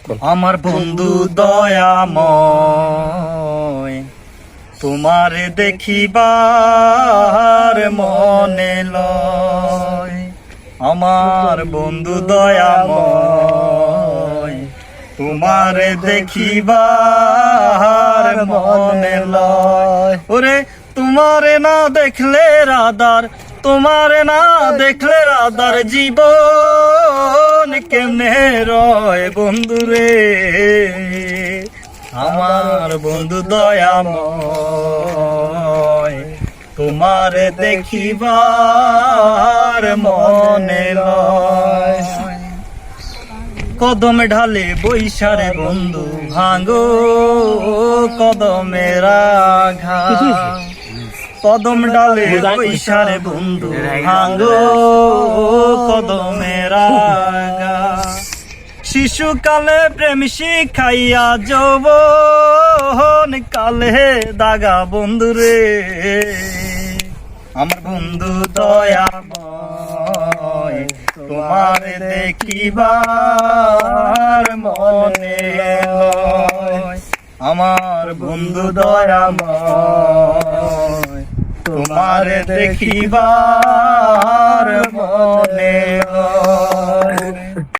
আমার বন্ধু দয়াময়, তোমারে দেখিবার মনে লয়। আমার বন্ধু দয়াময়, তোমারে দেখিবার মনে লয়। ওরে তোমারে না দেখলে রাদার, তোমারে না দেখলে রাদার জীবন কেমনে রয় বন্ধুরে। আমার বন্ধু দয়াময়, তোমারে দেখিবার মনে লয়। কদম ঢালে বৈশারে বন্ধু ভাঙ্গো কদমের আঘাত। কদম ডালে বৈশারে বন্ধু ভাঙ্গো কদমের আঘাত। শিশুকালে প্রেম শিখাইয়া যৌবন কালে দাগা বন্ধুরে। আমার বন্ধু দয়াময়, তোমারে দেখিবার মনে লয়। আমার বন্ধু দয়াময়, তোমারে দেখিবার মনে লয়।